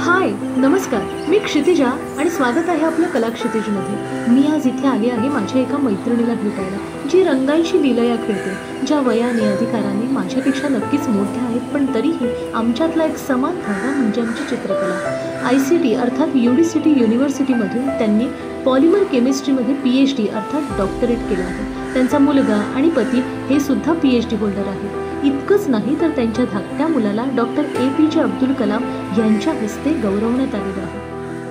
हाय, नमस्कार. मी क्षितिजा आणि स्वागत आहे आपलं कला क्षितिजमध्ये. मी आज इथे आले आहे माझ्या एका मैत्रिणीला भेटायला, जी रंगांशी लीलया खेळते, ज्या वयाने अधिकाराने माझ्यापेक्षा नक्कीच मोठ्या आहेत, पण तरीही आमच्यातला एक समान धागा म्हणजे आमची चित्रकला. ICT अर्थात UDCT युनिव्हर्सिटीमधून त्यांनी पॉलिमर केमिस्ट्रीमध्ये PhD अर्थात डॉक्टरेट केलं आहे. त्यांचा मुलगा आणि पती हे सुद्धा PhD होल्डर आहे. इतकंच नाही तर त्यांच्या धाकट्या मुलाला डॉक्टर APJ अब्दुल कलाम यांच्या हस्ते गौरवण्यात आलेलं आहे.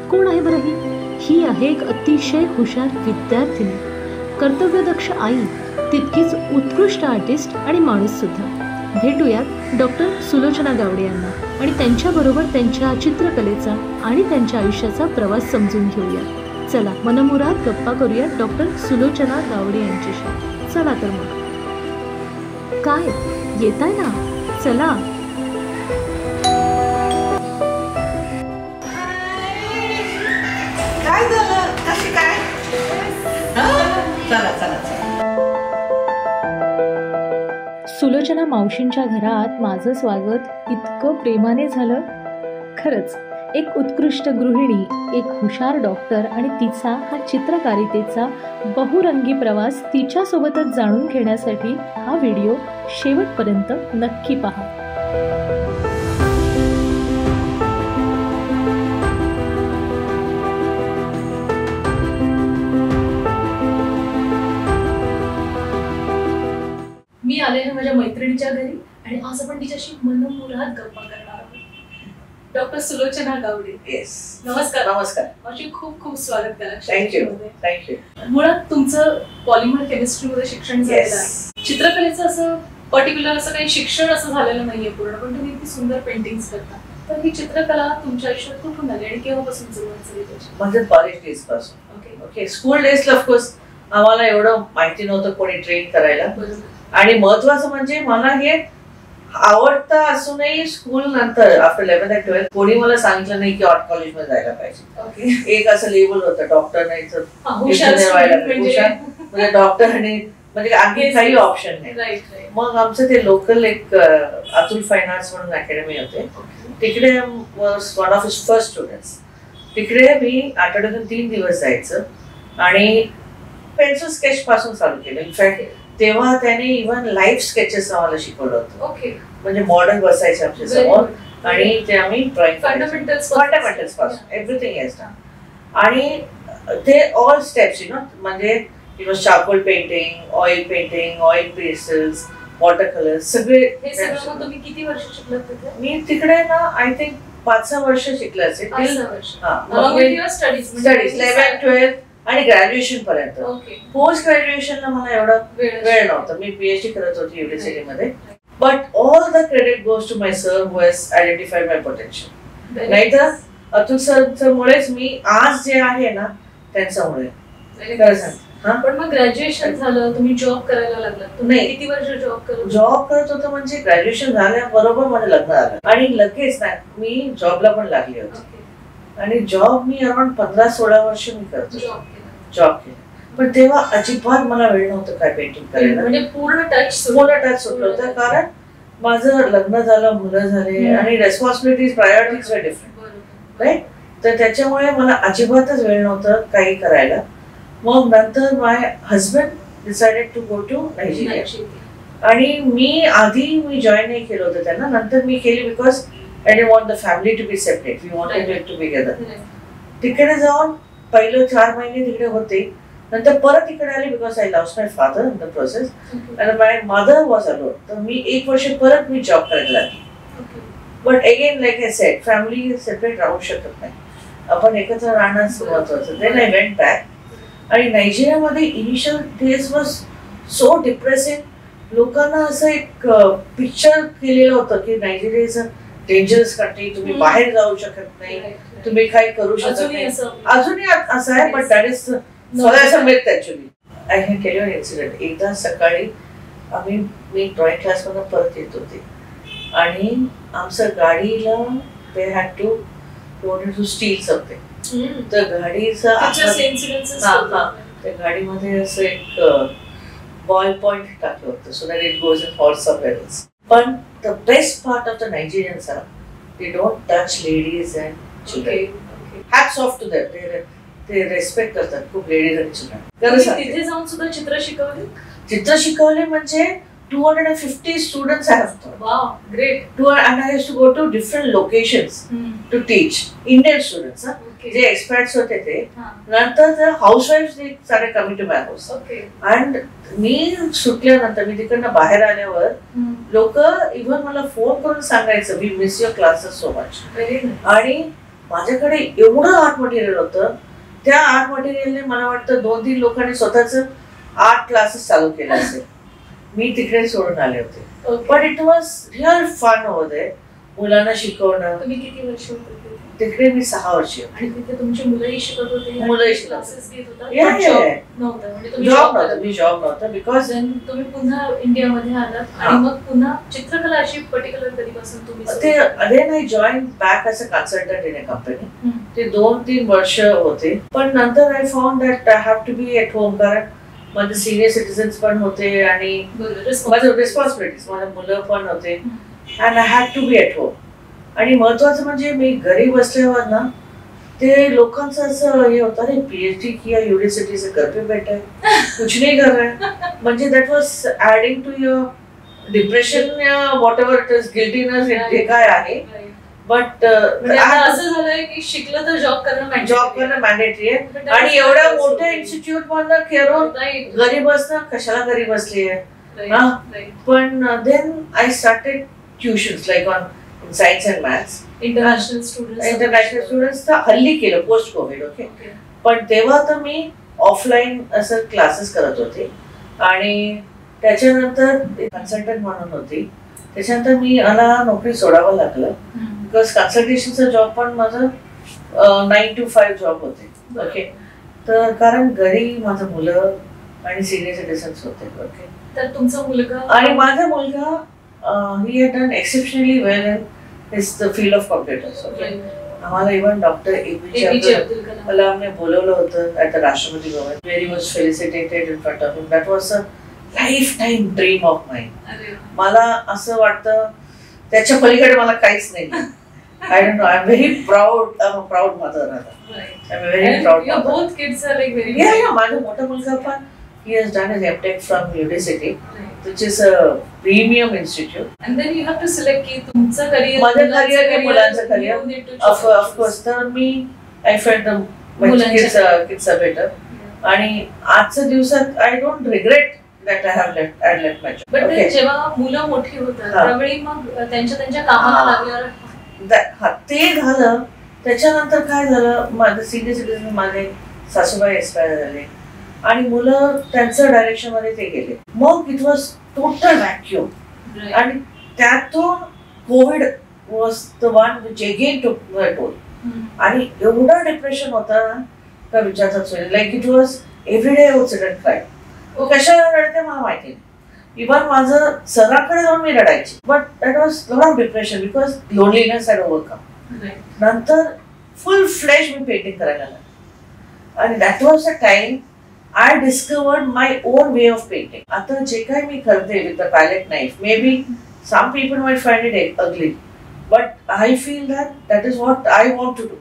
कोण आहे बरं ही आहे एक अतिशय हुशार विद्यार्थिनी, कर्तव्यदक्ष आई, तितकीच उत्कृष्ट आर्टिस्ट आणि माणूससुद्धा. भेटूयात डॉक्टर सुलोचना गावडे यांना आणि त्यांच्याबरोबर त्यांच्या चित्रकलेचा आणि त्यांच्या आयुष्याचा प्रवास समजून घेऊया. चला मनमुराद गप्पा करूयात डॉक्टर सुलोचना गावडे यांच्याशी. चला तर मग काय येत आहे ना, चला. काय झालं, कशी काय? चला चला. सुलोचना मावशींच्या घरात माझं स्वागत इतकं प्रेमाने झालं. खरंच एक उत्कृष्ट गृहिणी, एक हुशार डॉक्टर आणि तिचा हा चित्रकारितेचा बहुरंगी प्रवास तिच्यासोबतच जाणून घेण्यासाठी हा व्हिडिओ शेवटपर्यंत नक्की पहा. मी आले आहे माझ्या मैत्रिणीच्या घरी आणि आज आपण तिच्याशी मनमुराद गप्पा करणार आहोत. डॉक्टर सुलोचना गावडे. येस, नमस्कार. नमस्कार. माझी खूप खूप स्वागत करा. थँक्यू. मुळात तुमचं पॉलिमर केमिस्ट्रीमध्ये शिक्षण झालेलं आहे. चित्रकलेचं असं पर्टिक्युलर असं काही शिक्षण असं झालेलं नाहीये पूर्ण, पण तुम्ही इतकी सुंदर पेंटिंग्स करता. तर ही चित्रकला तुमच्या आयुष्यात कुठून आली आणि केव्हापासून सुरुवात झाली त्याची? माझं कॉलेज डेज पासून. ओके, स्कूल डेजला ऑफकोर्स आम्हाला एवढं माहिती नव्हतं कोणी ट्रेन करायला. आणि महत्वाचं म्हणजे मला हे आवडतं असूनही स्कूल नंतर आफ्टर 11th and 12th कोणी मला सांगितलं नाही की आर्ट कॉलेजमध्ये जायला पाहिजे. एक असं लेबल होतं, डॉक्टर नाही तर म्हणजे डॉक्टर आणि म्हणजे आणखी काही ऑप्शन नाही. मग आमचं ते लोकल एक अतुल फाईन आर्ट्स म्हणून अकॅडमी होते, तिकडे was one of his first students. तिकडे मी आठवड्यातून 3 दिवस जायचं आणि पेन्सिल स्केच पासून चालू केलं. इनफॅक्ट तेव्हा त्याने इव्हन लाईव्ह स्केचेस आम्हाला शिकवलं होतं. म्हणजे मॉडेल बसायचे आमच्या समोर आणि ते आम्ही ड्रॉइंग फंडामेंटल्स पासून एव्हरीथिंग इज डन. आणि ते ऑल स्टेप्स म्हणजे charcoal painting, oil painting, oil pastels, water colours सगळे. तुम्ही किती वर्ष शिकलात तिथे? मी तिकडे ना आय थिंक 5-6 वर्ष शिकले असेल. स्टडीज 11th 12th आणि ग्रॅज्युएशन पर्यंत. पोस्ट ग्रॅज्युएशनला मला एवढा वेळ नव्हता. मी PhD करत होती युनिव्हर्सिटी मध्ये. But all the credit goes to my sir who has identified my potential. नाहीतर अतुल सर मुळेच मी आज जे आहे ना त्यांच्यामुळे. पण मग ग्रॅज्युएशन झालं, तुम्ही जॉब करायला लागलात. नाही, किती वर्ष जॉब करत होतो म्हणजे ग्रॅज्युएशन झाल्याबरोबर माझं लग्न झालं आणि लगेच नाही मी जॉबला पण लागली होती. आणि जॉब मी अराउंड 15-16 वर्ष मी करतो जॉब केला. पण तेव्हा अजिबात मला वेळ नव्हतं काय पेंटिंग करायला. म्हणजे पूर्ण टच सुटलं होतं कारण माझं लग्न झालं, मुलं झाले आणि रेस्पॉन्सिबिलिटीज, प्रायोरिटीज वर डिफरंट राईट. तर त्याच्यामुळे मला अजिबातच वेळ नव्हतं काही करायला. मग नंतर my husband decided to go to Nigeria आणि मी जॉईन नाही केलं होतं त्यांना, नंतर मी केली because I didn't want the family to be separate. We wanted it to be together. तिकडे जाऊन पहिलं 4 महिने तिकडे होते. नंतर परत इकडे आले because I lost my father in the process and my mother was alone. तर मी 1 वर्ष परत मी जॉब करायला लागली. But again like I said family separate राहू शकत नाही, आपण एकत्र राहणं महत्वाचं. देन आय वेंट बॅक आणि नायजेरियामध्ये initial days was so depressing. लोकांना असं एक पिक्चर केलेलं होतं की Nigeria is a dangerous country, तुम्ही बाहेर जाऊ शकत नाही, तुम्ही काही करू शकत नाही. अजूनही असं आहे, but that is myth actually. I had tell you an incident. एकदा सकाळी मी ड्रॉइंग क्लास मधून परत येत होते आणि आमचं गाडीला they had to steal something. तर गाडीचा त्या गाडीमध्ये असं एक बॉल पॉइंट टाकलं होतं so that it goes in for somewhere else. पण the best part of the Nigerians are they don't touch ladies and children. Hats off to that. ते रेस्पेक्ट करतात खूप लेडीज आणि चिल्ड्रन. तिथे जाऊन सुद्धा चित्र शिकवले. चित्र शिकवले म्हणजे 250 students I have taught. Wow, great. And I used to go to different locations to teach Indian students. जे एक्सपर्ट्स होते ते नंतर हाऊसवाईफ सारे कमी टू माय हाऊस. अँड मी सुटल्यानंतर मी तिकडनं बाहेर आल्यावर लोक इव्हन मला फोन करून सांगायचं we miss your classes so much. आणि माझ्याकडे एवढं आर्ट मटेरियल होतं. त्या आर्ट मटेरियलने मला वाटतं 2-3 लोकांनी स्वतःच आर्ट क्लासेस चालू केले असेल. मी तिकडे सोडून आले होते. But it was real fun over there. मुलांना शिकवणं. तुम्ही किती वर्ष होते तिकडे? मी 6 वर्ष. आणि तिथे तुमची मुलंही शिकत होते? मुलंही क्लासेस घेत होता. जॉब नव्हता. मी जॉब नव्हता बिकॉज तुम्ही पुन्हा इंडियामध्ये आलात आणि मग पुन्हा चित्रकला अशी पर्टिक्युलर कधीपासून तुम्ही ते again I join back as a consultant in a company. ते 2-3 वर्ष होते. पण नंतर I found that I have to be at home. कारण माझे सिनियर सिटीजन्स पण होते आणि माझं रिस्पॉन्सिबिलिटीज माझे मुलं पण होते. And I had to be at home. आणि महत्वाचं म्हणजे मी घरी बसल्यावर ना ते लोकांचं असं हे होतं रे PhD किया युनिव्हर्सिटी से घर पे बैठा है कुछ नहीं कर रहा है. म्हणजे that was adding to your depression whatever it is guiltiness हे काय आहे. बट असं झालंय की शिकलं तर जॉब करणं मॅन्डेटरी आहे. आणि एवढ्या मोठ्या इन्स्टिट्यूट मधनं खेळून घरी बसणं कशाला घरी बसली आहे. पण then I started tuitions like on science and maths. International students तर हल्ली केलं पोस्ट कोविड. ओके. पण तेव्हा तर मी ऑफलाईन असं क्लासेस करत होते. आणि त्याच्यानंतर कन्सल्टंट म्हणून होती. त्याच्यानंतर मी मला नोकरी सोडावं लागलं बिकॉज कन्सल्टेशनचा जॉब पण माझं 9 to 5 जॉब होते. ओके. तर कारण घरी माझं मुलं आणि सिनियर सिटीजन्स होते. ओके. तर तुमचा मुलगा आणि माझा मुलगा he had done exceptionally well in the field of computers. Okay. आम्हाला इव्हन डॉक्टर APJ अब्दुल कलामने बोलवलं होतं at the Rashtrapati Bhavan. Very much felicitated in front of him. That was a lifetime dream of mine. मला असं वाटतं त्याच्या पलीकडे मला काहीच नाही. I don't know. I am very proud. I am a proud mother. I am very proud. Both kids are like very. या माझा मोठा मुलगा पण he has done his MTech from Udacity, which is a premium institute. And then you have to select की तुमचं career, माझं career आणि मुलांचं करियर. Of course. तर मी I felt the kids are better. आणि आजच्या दिवसात I don't regret that I left my job. But जेव्हा मुलं मोठी होतात त्यावेळी मग त्यांच्या कामाला लागल्यावर ते झालं. त्याच्यानंतर काय झालं माझं सिनियर सिटीजन माझे सासूबाई एक्सपायर झाले आणि मुलं त्यांचं डायरेक्शन मध्ये ते गेले. मग इट वॉज टोटल व्हॅक्युम. आणि त्यातून Covid was the one which again टूक माय टोल. आणि एवढं डिप्रेशन होतं ना का विचारच होईल. Like it was every day would sit and cry. कशाला रडते मला माहिती नाही. इव्हन माझं सराकडे जाऊन मी रडायची. But that was lot of depression because loneliness had overcome. नंतर फुल फ्लेश मी पेंटिंग करायला लागले. आणि that was a time I discovered my own way of painting. आता जे काही मी करते with the palette knife, maybe some people might find it ugly, but I feel that is what I want to do.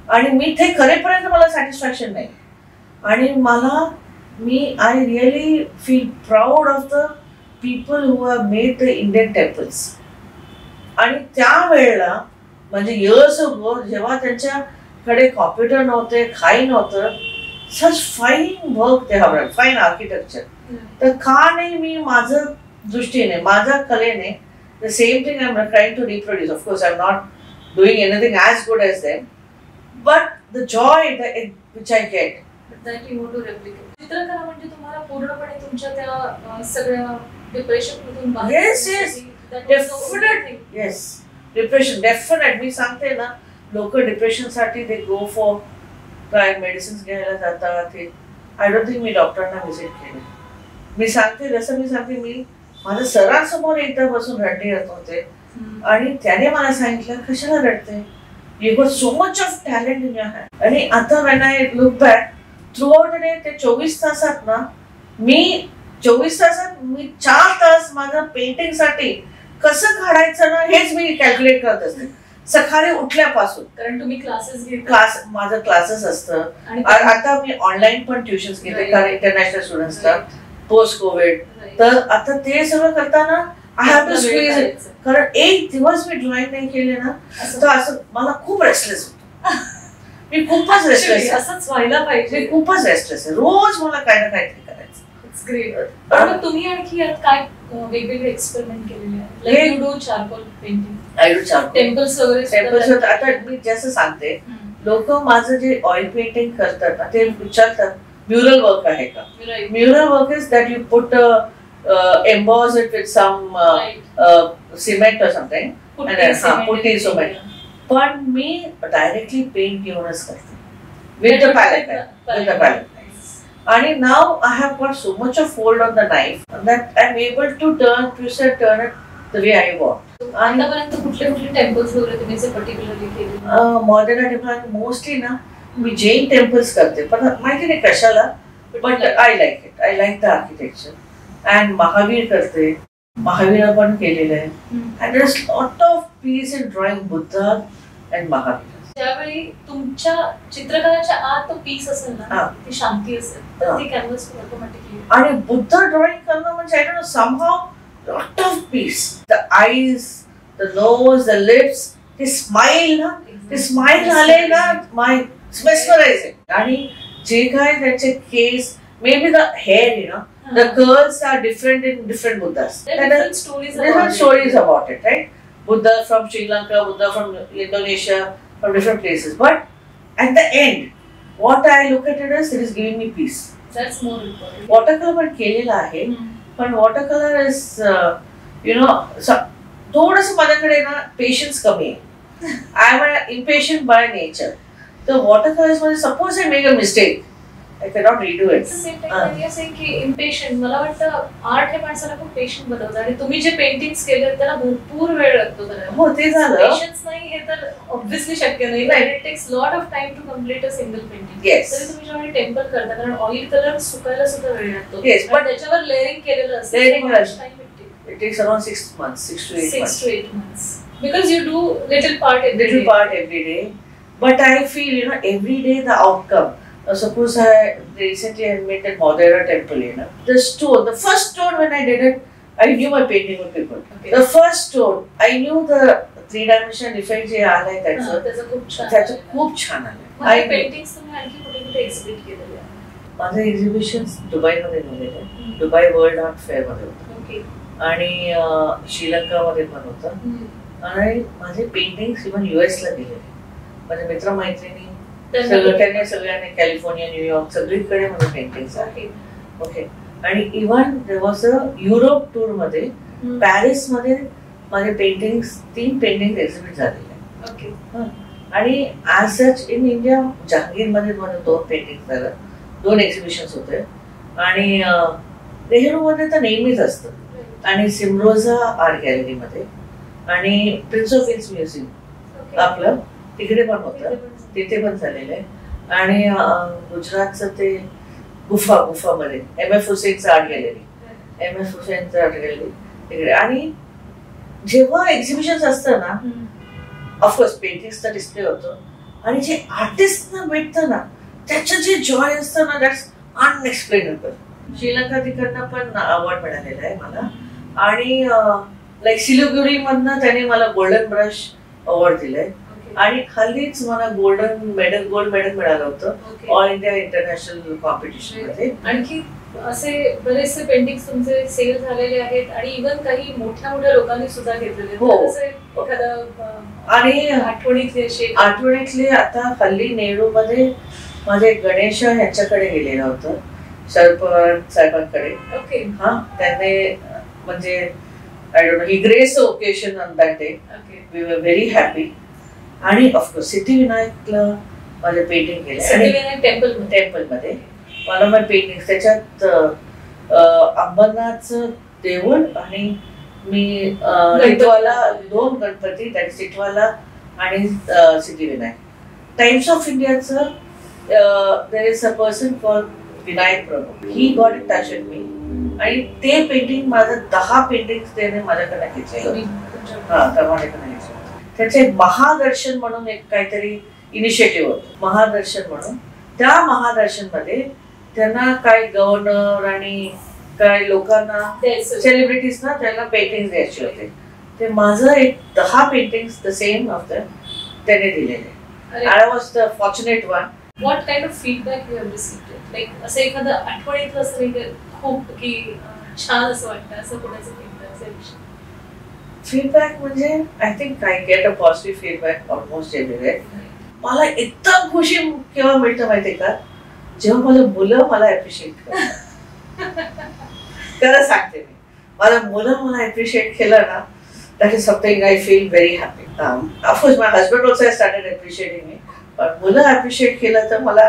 आणि मी ते करेपर्यंत मला satisfaction नाही. आणि I really feel proud of the people who have made the Indian temples. आणि त्यावेळेला म्हणजे years ago जेव्हा त्यांच्याकडे कॉम्प्युटर नव्हते, काही नव्हतं, such fine work they have done, fine architecture. तर का नाही मी माझं दृष्टीने माझ्या कलेने the same thing I'm trying to reproduce. Of course I'm not doing anything as good as them, but the joy which I get, that you want to replicate. चित्रकला म्हणजे तुम्हाला पूर्णपणे तुमच्या त्या सगळ्या डिप्रेशन मधून बाहेर. yes definitely. yes depression definitely. मी सांगते ना लोक डिप्रेशन साठी they go for काय मेडिसिन्स घ्यायला जातात. आय डोंट थिंक मी डॉक्टरांना व्हिजिट केली. मी सांगते मी माझ्या सरांसमोर एकदा बसून रडले येत होते आणि त्याने मला सांगितलं कशाला रडते, you got so much of talent in your hand. आणि आता when I look back throughout the day ते 24 तासात ना मी 4 तास माझं पेंटिंग साठी कसं काढायचं ना हेच मी कॅल्क्युलेट करत असते. सकाळी उठल्यापासून, कारण तुम्ही क्लासेस घेता. क्लास, माझं क्लासेस असतं. आता मी ऑनलाईन पण ट्युशन्स घेते कारण इंटरनॅशनल स्टुडंट्सला पोस्ट कोविड. तर आता ते सगळं करताना I have to squeeze it. कारण एक दिवस मी ड्रॉइंग नाही केले ना तर असं मला खूप रेस्टलेस होतं. मी खूपच रेस्टलेस, असंच व्हायला पाहिजे. मी खूपच रेस्टलेस आहे. रोज मला काही ना काहीतरी करायचं. It's great. पण तुम्ही आणखी यात काय वेगवेगळे एक्सपेरिमेंट केलेले आहेत? Like you do charcoal painting. I do charcoal. Temples वगैरे. टेम्पल्स. आता मी जसं सांगते, लोक माझं जे ऑइल पेंटिंग करतात ना ते विचारतात म्युरल वर्क आहे का. Mural work is that you put emboss it with some cement or something. Putty cement. पण मी डायरेक्टली पेंट घेऊनच करते with the palette. आणि now I have got so much of fold on the knife that I'm able to twist and turn it the way I want. आतापर्यंत कुठले कुठले temples वगैरे तुम्ही जे पर्टिक्युलरली केले? मॉडर्न टेम्पल मोस्टली ना मी Jain temples करते, पण माहिती नाही कशाला, but I like it. I like the architecture. And Mahavir करते, महावीर पण केलेलं आहे. And there is lot of peace in drawing Buddha and Mahavir. ज्यावेळी तुमच्या चित्रकलेच्या आत तो पीस असेल ना, ती शांती असेल, तर ती कॅनव्हास ऑटोमॅटिकली. आणि बुद्ध ड्रॉइंग करणं म्हणजे I don't no somehow lot of piece. The eyes, the nose, the lips, ते स्माइल ना, ते स्माइल झाले ना माय मेस्मरायझिंग. आणि जे काय त्याचे केस, may be the hair, you know, the curls are different in different Buddhas. Different stories about it, right? Buddha from Sri Lanka, Buddha from Indonesia, from different places. But at the end, what I look at it is, it is giving me peace. That's more important. Watercolor पण केलेला आहे, पण watercolor is, you know, थोडंसं माझ्याकडे ना patience कमी आहे. I am an impatient by nature. So watercolors मध्ये suppose I make a mistake, I cannot redo it. It's the same time when you're saying की impatient, मला वाटतं आर्ट हे माणसाला खूप पेशंट बनवतं. आणि तुम्ही जे पेंटिंग्स केले त्याला भरपूर वेळ लागतो करायला. हो, ते झालं. पेशन्स नाही हे तर ऑब्व्हियसली शक्य नाही. It takes lot of time to complete a single painting. तरी तुम्ही जेव्हा टेम्पल करता, कारण ऑइल कलर सुकायला सुद्धा वेळ लागतो. पण त्याच्यावर लेअरिंग केलेलं असतं. It takes around 6 months, 6 to 8 months. Because you do little part every day. But I feel, you know, every day the outcome. Suppose I recently made that Madeira temple, you know. The stone, the first stone when I did it, I knew my painting would be good. Okay. The first stone, I knew the 3-dimensional effect जे आलाय त्याचं खूप छान आलंय. Paintings तुम्ही आणखी कुठे कुठे एक्झिबिट केलेले आहेत? माझे एक्झिबिशन्स दुबईमध्ये झालेले, दुबई वर्ल्ड आर्ट फेअर मध्ये होतं आणि श्रीलंकामध्ये पण होतं. आणि माझे पेंटिंग्स इव्हन US ला गेलेले. माझे मित्रमैत्रिणी सगळ्यांनी कॅलिफोर्निया, न्यूयॉर्क सगळीकडे माझे पेंटिंग्स आहेत. ओके. आणि even there was a Europe tour मध्ये पॅरिस मध्ये माझे पेंटिंग्स 3 पेंटिंग एक्झिबिट झालेले. ओके. आणि ऍज सच इन इंडिया जहांगीरमध्ये माझे 2 पेंटिंग झालं, 2 एक्झिबिशन्स होते. आणि नेहरूमध्ये तर नेहमीच असतं. आणि सिमरोजा आर्ट गॅलरीमध्ये आणि प्रिन्स ऑफ वेल्स म्युझियम आपलं तिकडे पण होतं, तिथे पण झालेलं आहे. आणि गुजरातचं ते गुफामध्ये MF हुसेनचं आर्ट गॅलरी तिकडे. आणि जेव्हा एक्झिबिशन असतं ना, ऑफकोर्स पेंटिंग्सचा डिस्प्ले होतो आणि जे आर्टिस्टना भेटतं ना त्याचं जे जॉय असतं ना, दॅट्स अनएक्सप्लेनेबल. श्रीलंका तिकडनं पण अवॉर्ड मिळालेला आहे मला. आणि लाईक सिलिगुरी मधनं त्याने मला गोल्डन ब्रश अवॉर्ड दिलाय. आणि हल्लीच मला गोल्ड मेडल मिळालं होतं ऑल इंडिया इंटरनॅशनल कॉम्पिटिशन मध्ये. आणखी असे बरेचसे पेंटिंग्स तुमचे सेल झालेले आहेत आणि इव्हन काही मोठ्या लोकांनी सुद्धा घेतलेले. हो. आणि आठवणीतले आता हल्ली नेहरू मध्ये माझे गणेश ह्याच्याकडे गेलेलं होतं, शरद पवार साहेबांकडे. ओके. हा, त्यांनी म्हणजे I don't know, he grace occasion on that day. We were very happy. आणि ऑफकोर्स सिद्धिविनायकला माझे पेंटिंग केले टेम्पल मध्ये. मला माझे पेंटिंग त्याच्यात अंबरनाथचं देऊळ आणि मी टिटवाला 2 गणपती, टिटवाला आणि सिद्धिविनायक. टाइम्स ऑफ इंडियाचं there is a person called Vinayak Prabhu, he got in touch with me. आणि ते पेंटिंग माझं 10 पेंटिंग त्याने माझ्याकडे घेतलेलं. हा, माझ्याकडे घेतलं. त्याचं एक महादर्शन म्हणून एक काहीतरी इनिशिएटिव्ह होतं, महादर्शन म्हणून. त्या महादर्शनमध्ये त्यांना काय गव्हर्नर आणि काय लोकांना सेलिब्रिटीजना त्यांना पेंटिंग द्यायचे होते. ते माझं एक 10 paintings the same of them त्याने दिलेले. I was the fortunate one. What kind of feedback you have received? Like असं एखादं आठवणीतलं असं खूप की छान असं वाटतं असं कोणाचं फीडबॅक म्हणजे I think I get a positive feedback almost everywhere. मला एकदम खुशी केव्हा मिळतं माहितीये का, जेव्हा माझं मुलं मला अप्रिशिएट करतात. खरं सांगते मी, माझं मुलं मला अप्रिशिएट केलं ना, that is something I feel very happy. Of course, my husband also has started appreciating me. पण मुलं अप्रिशिएट केलं तर मला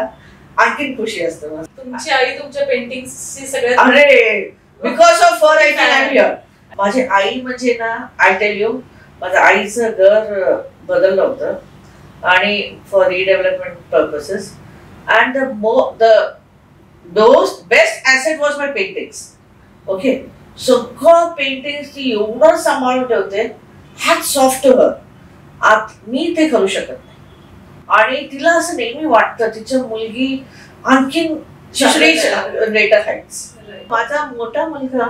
आणखीन खुशी असतं. तुमची आई तुमच्या पेंटिंग्सची सगळ्यात अरे because of her I can I hear. माझी आई म्हणजे ना, आय टेल यू, माझं आईचं घर बदललं होतं आणि for redevelopment purposes. And the most best asset was my paintings. Okay, सगळं पेंटिंग्स ती एवढं सांभाळून ठेवते. Hats off to her. मी ते करू शकत नाही. आणि तिला असं नेहमी वाटतं तिच्या मुलगी आणखीन ग्रेटर हाईट्स. माझा मोठा मुलगा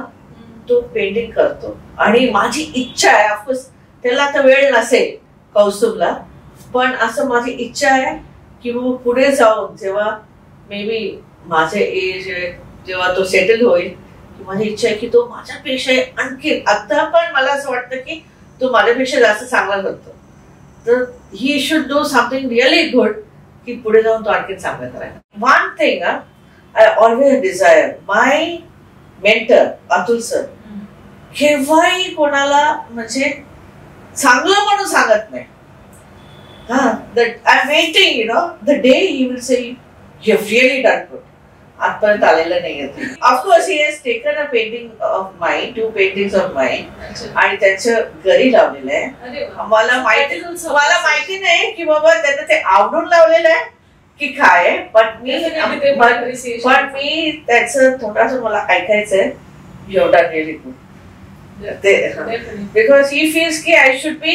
तो पेंटिंग करतो आणि माझी इच्छा आहे, ऑफकोर्स त्याला आता वेळ नसेल कौस्तुभला, पण असं माझी इच्छा आहे की पुढे जाऊन जेव्हा मे बी माझे एज जेव्हा तो सेटल होईल, माझी इच्छा आहे की तो माझ्यापेक्षा आणखी, आता पण मला असं वाटतं की तो माझ्यापेक्षा जास्त चांगला करतो, तर he should do something really good की पुढे जाऊन तो आणखी चांगला करायला. One thing I always desire, my mentor Atul sir केव्हाही कोणाला म्हणजे चांगलं म्हणून सांगत नाही. I am waiting, you know, the day he will say you have really done good. आजपर्यंत आलेलं नाही. Of course he has taken a painting of mine, 2 paintings of mine आणि त्याच्या घरी लावलेलं आहे. मला माहिती नाही की बाबा त्यांना ते आवडून लावलेलं आहे की काय, पण मी त्याचं थोडंसं मला ऐकायचंय. You done really good. Because he feels कि I should be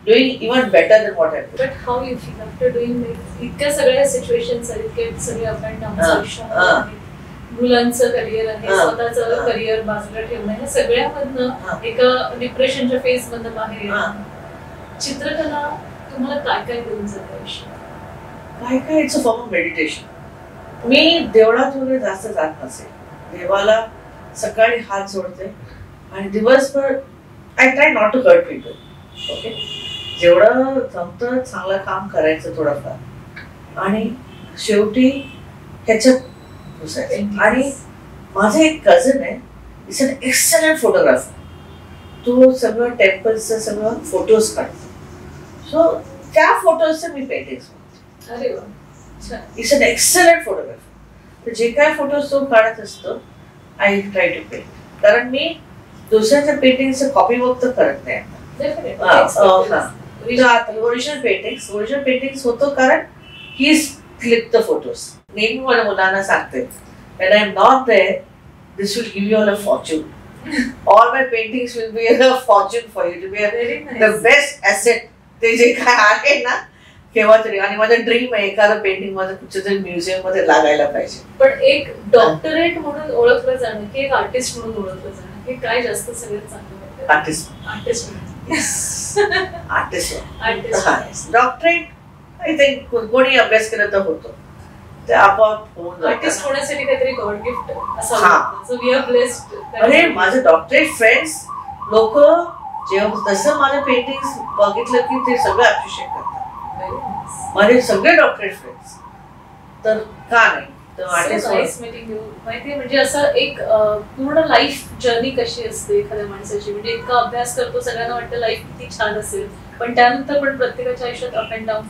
doing even better than what I do. But how you feel after doing like इतक्या सगळ्या सिच्युएशन्स आहेत, इतके सगळे अप अँड डाऊन, मुलांचं करिअर आहे, स्वतःचं करिअर बाजूला ठेवणं, ह्या सगळ्यामधनं एका डिप्रेशनच्या फेज मधनं बाहेर येणं, चित्रकला तुम्हाला काय काय देऊन जातं आयुष्यात? काय it's a form of meditation. मी देवळात वगैरे जास्त जात नसे. देवाला सकाळी हात जोडते आणि दिवसभर I try not to hurt people. Okay, जेवढं जमतं चांगलं काम करायचं थोडंफार आणि शेवटी ह्याच्यात घुसायचं. आणि माझा एक कझन आहे, इट्स अन एक्सलंट फोटोग्राफर. तो सगळं टेम्पल्सचं सगळं फोटोज काढतो. सो त्या फोटोजचं मी पेंटिंग्स बनवते. अरे वा, इट्स अन एक्सलंट फोटोग्राफर. तर जे काय फोटोज तो काढत असतो आय ट्राय टू पेंट. कारण मी दुसऱ्याच्या पेंटिंगचं कॉपी वर्क तर करत नाही. ओरिजिनल पेंटिंग्स होतो कारण हीच क्लिक द फोटोज. नेहमी मला मुलांना सांगते, when I am not there, this will give you all a fortune. All my paintings will be a fortune for you. To be the best asset. ते जे काय आहे ना केव्हा तरी. आणि माझं ड्रीम आहे एखादं पेंटिंग माझं कुठच्या तरी म्युझियम मध्ये लागायला पाहिजे. पण एक डॉक्टरेट म्हणून ओळखलं जाणं की एक आर्टिस्ट म्हणून ओळखलं जाणं हे काय जास्त सगळ्यात चांगलं वाटतं? आर्टिस्ट. डॉक्टरेट आय थिंक कोणी अभ्यास केला तर होतो, ते आपोआप होऊन जातं. आर्टिस्ट होण्यासाठी काहीतरी गॉड गिफ्ट असं. So we are blessed. अरे माझे डॉक्टरेट फ्रेंड्स लोक जेव्हा तसं माझं पेंटिंग्स बघितलं की ते सगळं अप्रिशिएट करतात. माझे सगळे डॉक्टरेट फ्रेंड्स. तर का नाही माहिती म्हणजे असं एक पूर्ण लाईफ जर्नी कशी असते एखाद्या माणसाची. म्हणजे इतका अभ्यास करतो, सगळ्यांना वाटतं लाईफ किती छान असेल, पण त्यानंतर पण प्रत्येकाच्या आयुष्यात अप अँड डाऊन.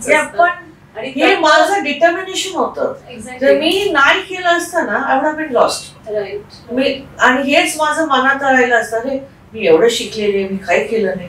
आणि हे माझं डिटर्मिनेशन होतं. जर मी नाही केलं असतं ना I would have been lost. Right. आणि हेच माझं मनात राहिलं असतं, रे मी एवढं शिकलेले मी काही केलं नाही.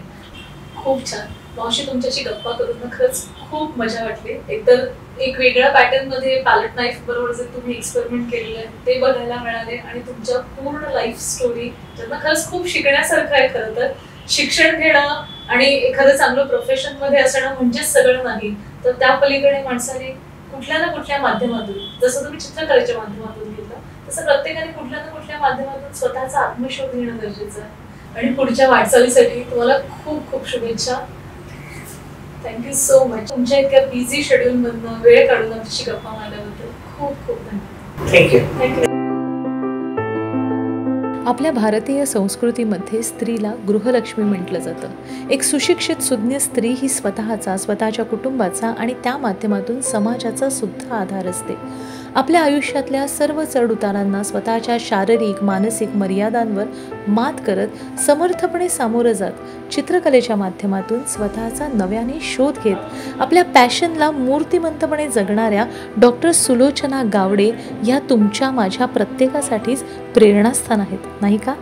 खूप छान. मावशी तुमच्याशी गप्पा करून खरंच खूप मजा वाटली. एकतर एक वेगळ्या पॅटर्न मध्ये पॅलेट नाईफ बरोबर जे तुम्ही एक्सपेरिमेंट केलेलं आहे ते बघायला मिळाले आणि तुमच्या पूर्ण लाईफ स्टोरी ज्यांना खरंच खूप शिकण्यासारखं आहे. खरं तर शिक्षण घेणं आणि एखादं चांगलं प्रोफेशन मध्ये असणं म्हणजेच सगळं नाही, तर त्या पलीकडे माणसाने कुठल्या ना कुठल्या माध्यमातून, जसं तुम्ही चित्रकलेच्या माध्यमातून घेतलं तसं प्रत्येकाने कुठल्या ना कुठल्या माध्यमातून स्वतःचा आत्मशोध घेणं गरजेचं आहे. आणि पुढच्या वाटचालीसाठी तुम्हाला खूप खूप शुभेच्छा. Thank you so much. तुमच्या इतक्या बिझी शेड्यूल मधनं वेळ काढून आमच्याशी गप्पा मारल्याबद्दल खूप खूप धन्यवाद. थँक्यू. आपल्या भारतीय संस्कृतीमध्ये स्त्रीला गृहलक्ष्मी म्हटलं जातं. एक सुशिक्षित सुज्ञ स्त्री ही स्वतःचा, स्वतःच्या कुटुंबाचा आणि त्या माध्यमातून समाजाचा सुद्धा आधार असते. आपल्या आयुष्यातल्या सर्व चढउतारांना स्वतःच्या शारीरिक मानसिक मर्यादांवर मात करत समर्थपणे सामोरं जात चित्रकलेच्या माध्यमातून स्वतःचा नव्याने शोध घेत आपल्या पॅशनला मूर्तिमंतपणे जगणाऱ्या डॉक्टर सुलोचना गावडे या तुमच्या माझ्या प्रत्येकासाठीच प्रेरणास्थान आहेत, नाही का?